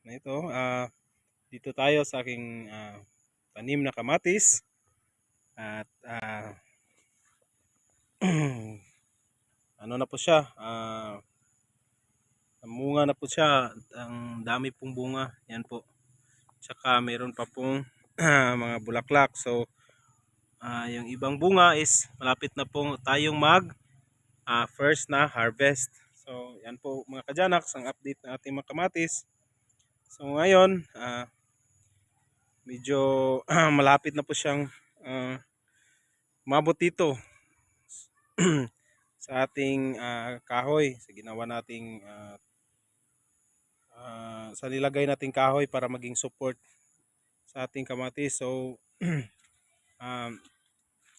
na ito. Dito tayo sa aking tanim na kamatis at ano na po siya, namunga na po siya. Ang dami pong bunga, yan po. Tsaka mayroon pa pong mga bulaklak. So yung ibang bunga is malapit na po tayong mag first na harvest. So yan po mga kajanax ang update ng ating mga kamatis. So ngayon medyo malapit na po siyang umabot dito sa ating kahoy, sa ginawa nating sa nilagay nating kahoy para maging support sa ating kamatis. So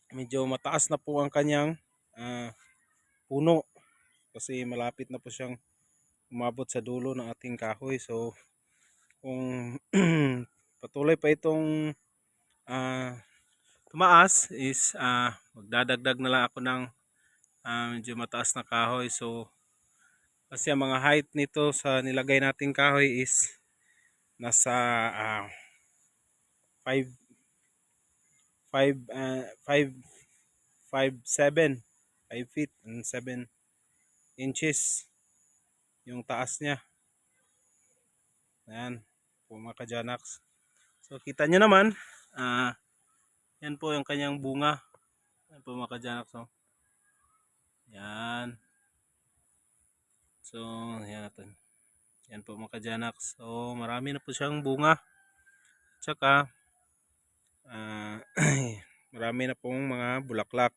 medyo mataas na po ang kanyang puno kasi malapit na po siyang umabot sa dulo ng ating kahoy. So kung patuloy pa itong tumaas is magdadagdag na lang ako ng medyo mataas na kahoy. So kasi ang mga height nito sa nilagay nating kahoy is nasa 5 feet and 7 inches yung taas niya. Ayan po mga kajanax. So kita nyo naman, yan po yung kanyang bunga. Yan po mga kajanax. So, yan. So yan natin. Yan po mga kajanax. So marami na po siyang bunga. Tsaka marami na pong mga bulaklak.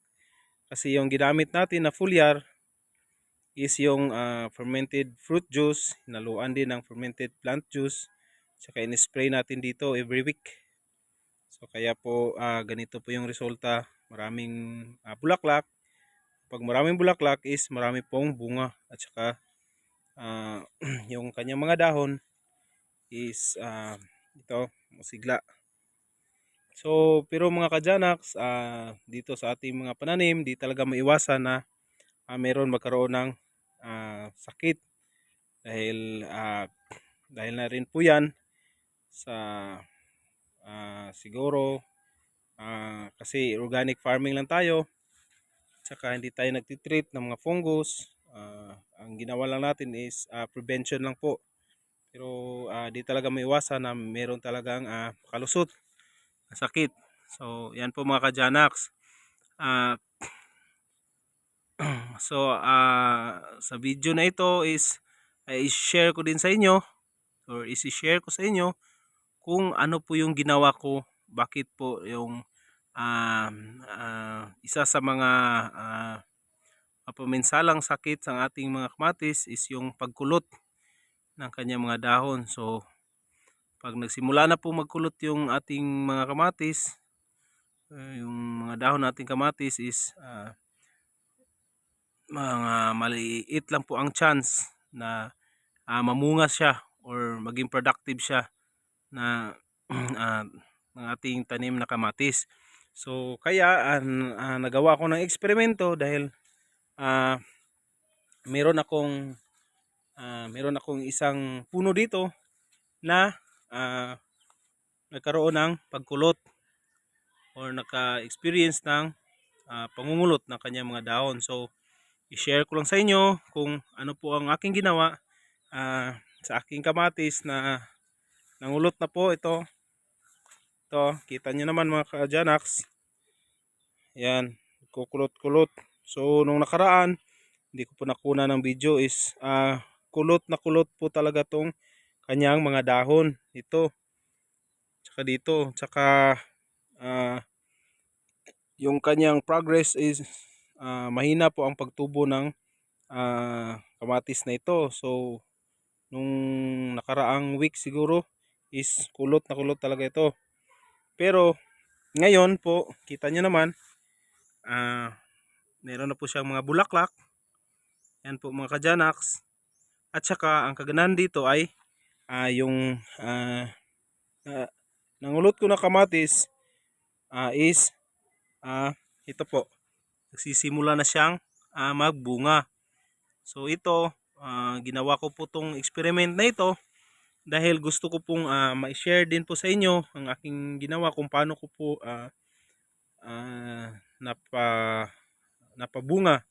Kasi yung ginamit natin na foliar is yung fermented fruit juice. Hinaluan din ng fermented plant juice. Tsaka in-spray natin dito every week. So kaya po ganito po yung resulta. Maraming bulaklak. Pag maraming bulaklak is marami pong bunga. At saka yung kanyang mga dahon is ito, masigla. So pero mga kajanax, dito sa ating mga pananim, di talaga maiwasan na meron magkaroon ng sakit. Dahil na rin po yan sa siguro kasi organic farming lang tayo. Tsaka hindi tayo nagtitreat ng mga fungus. Ang ginawa lang natin is prevention lang po. Pero di talaga maiwasan na meron talagang kalusot na sakit. So yan po mga kajanax. So sa video na ito is i-share ko din sa inyo or i-share ko sa inyo kung ano po yung ginawa ko, bakit po yung isa sa mga mapaminsalang sakit sa ating mga kamatis is yung pagkulot ng kanyang mga dahon. So pag nagsimula na po magkulot yung ating mga kamatis, yung mga dahon nating kamatis is mga maliit lang po ang chance na mamunga siya or maging productive siya na ng ating tanim na kamatis. So kaya nagawa ko ng eksperimento dahil meron akong isang puno dito na nagkaroon ng pagkulot or naka-experience ng pangungulot ng kanyang mga dahon. So i-share ko lang sa inyo kung ano po ang aking ginawa sa aking kamatis na nangulot na po ito. Ito, kita nyo naman mga kajanax. Yan, kukulot-kulot. So nung nakaraan, hindi ko po nakuna ng video is kulot na kulot po talaga tong kanyang mga dahon. Ito, tsaka dito, tsaka yung kanyang progress is mahina po ang pagtubo ng kamatis na ito. So nung nakaraang week siguro is kulot na kulot talaga ito. Pero ngayon po kita nyo naman meron na po siyang mga bulaklak. Yan po mga kajanax. At saka ang kaganahan dito ay yung nangulot ko na kamatis is ito po, nagsisimula na siyang magbunga. So ito, ginawa ko po tong experiment na ito dahil gusto ko pong ma-share din po sa inyo ang aking ginawa kung paano ko po napabunga